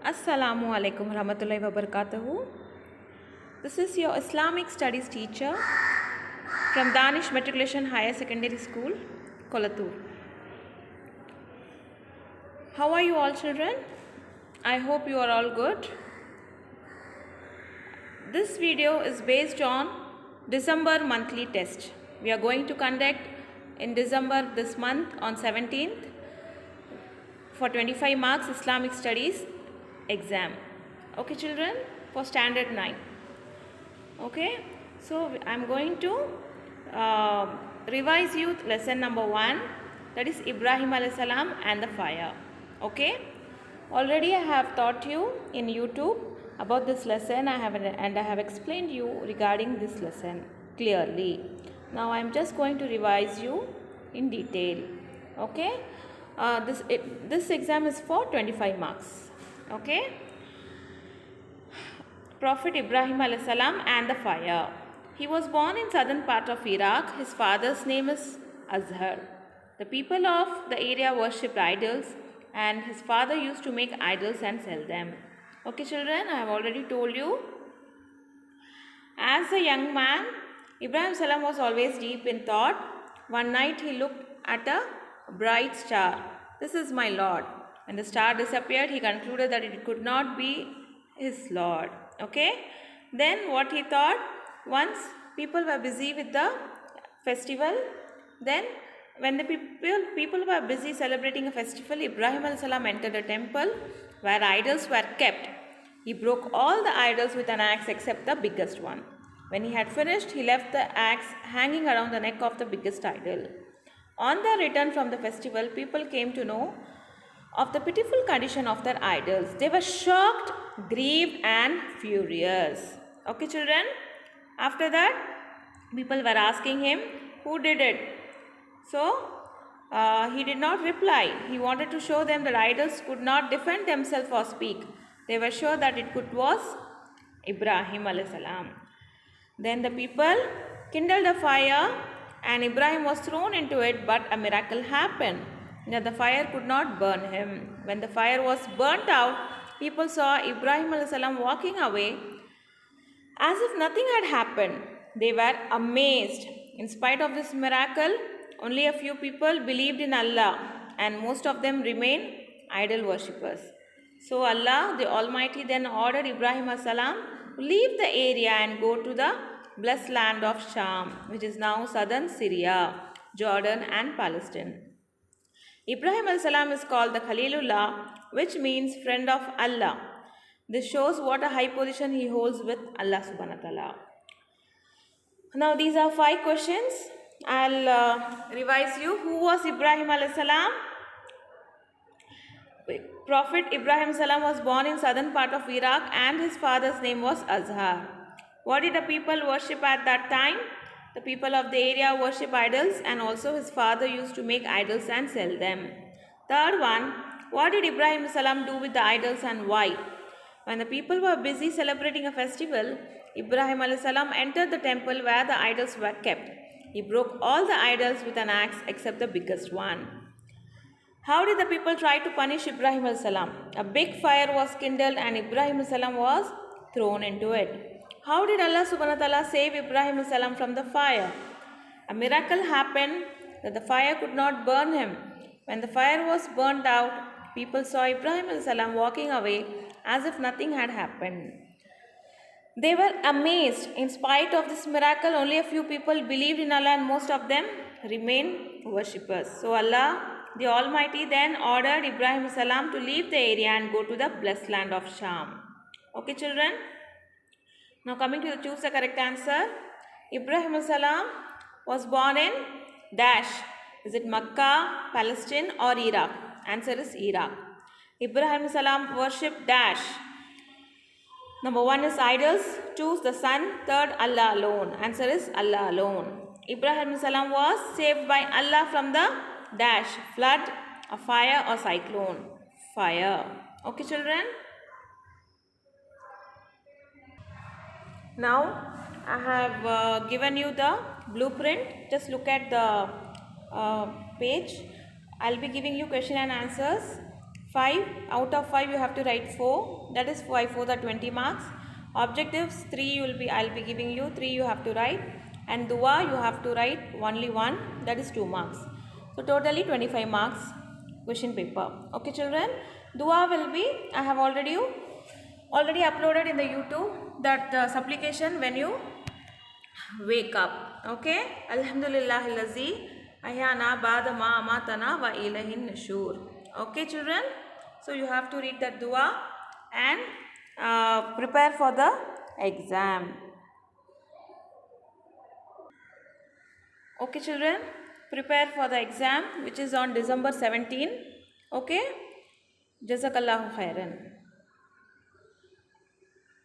Assalamu alaikum warahmatullahi wabarakatuh. This is your Islamic Studies teacher from Danish Matriculation Higher Secondary School, Kolattur. How are you all children? I hope you are all good. This video is based on December monthly test. We are going to conduct in December this month on 17th for 25 marks Islamic Studies exam. Okay children, for standard 9. Okay, so I am going to revise you lesson number 1, that is Ibrahim alayhi salam and the fire. Okay, already I have taught you in YouTube about this lesson. I have explained you regarding this lesson clearly. Now I am just going to revise you in detail. Okay, this exam is for 25 marks. Okay, Prophet Ibrahim alayhi salam and the fire. He was born in southern part of Iraq. His father's name is Azhar. The people of the area worshipped idols, and his father used to make idols and sell them. Okay children, I have already told you. As a young man, Ibrahim salam was always deep in thought. One night he looked at a bright star. This is my Lord. When the star disappeared, he concluded that it could not be his Lord. Okay. Then what he thought, once people were busy with the festival, then when the people were busy celebrating a festival, Ibrahim alayhi salam entered a temple where idols were kept. He broke all the idols with an axe except the biggest one. When he had finished, he left the axe hanging around the neck of the biggest idol. On their return from the festival, people came to know of the pitiful condition of their idols. They were shocked, grieved and furious. Okay children, after that people were asking him who did it. So he did not reply. He wanted to show them that idols could not defend themselves or speak. They were sure that it was Ibrahim alayhi salam. Then the people kindled a fire and Ibrahim was thrown into it, but a miracle happened. That the fire could not burn him. When the fire was burnt out, people saw Ibrahim alayhi salam walking away as if nothing had happened. They were amazed. In spite of this miracle, only a few people believed in Allah, and most of them remained idol worshippers. So Allah, the Almighty, then ordered Ibrahim alayhi salam to leave the area and go to the blessed land of Sham, which is now southern Syria, Jordan and Palestine. Ibrahim alayhi salam is called the Khalilullah, which means friend of Allah. This shows what a high position he holds with Allah subhanahu wa ta'ala. Now these are 5 questions. I'll revise you. Who was Ibrahim alayhi salam? Prophet Ibrahim salam was born in southern part of Iraq and his father's name was Azhar. What did the people worship at that time? The people of the area worship idols, and also his father used to make idols and sell them. Third one, what did Ibrahim salam do with the idols and why? When the people were busy celebrating a festival, Ibrahim alayhi salam entered the temple where the idols were kept. He broke all the idols with an axe except the biggest one. How did the people try to punish Ibrahim alayhi salam? A big fire was kindled and Ibrahim alayhi salam was thrown into it. How did Allah subhanahu wa ta'ala save Ibrahim alayhi salam from the fire? A miracle happened that the fire could not burn him. When the fire was burnt out, people saw Ibrahim alayhi salam walking away as if nothing had happened. They were amazed. In spite of this miracle, only a few people believed in Allah and most of them remained worshippers. So Allah, the Almighty, then ordered Ibrahim salam to leave the area and go to the blessed land of Sham. Okay children? Now coming to the choose the correct answer. Ibrahim salam was born in dash. Is it Makkah, Palestine or Iraq? Answer is Iraq. Ibrahim salam worshipped dash. Number 1 is idols. Choose the sun. Third, Allah alone. Answer is Allah alone. Ibrahim salam was saved by Allah from the dash, flood, a fire or cyclone. Fire. Okay children? Now I have given you the blueprint. Just look at the page. I'll be giving you question and answers. 5 out of 5 you have to write 4, that is 5 for the 20 marks. Objectives 3 I'll be giving you, 3 you have to write, and dua you have to write only 1, that is 2 marks. So totally 25 marks question paper. Okay children, dua will be, I have already uploaded in the YouTube that supplication when you wake up. Okay, alhamdulillahillazi ahyana ba'da ma amatana wa ilayhin nushur. Okay children, so you have to read that dua and prepare for the exam. Okay children, prepare for the exam which is on December 17. Okay, jazakallahu khairan.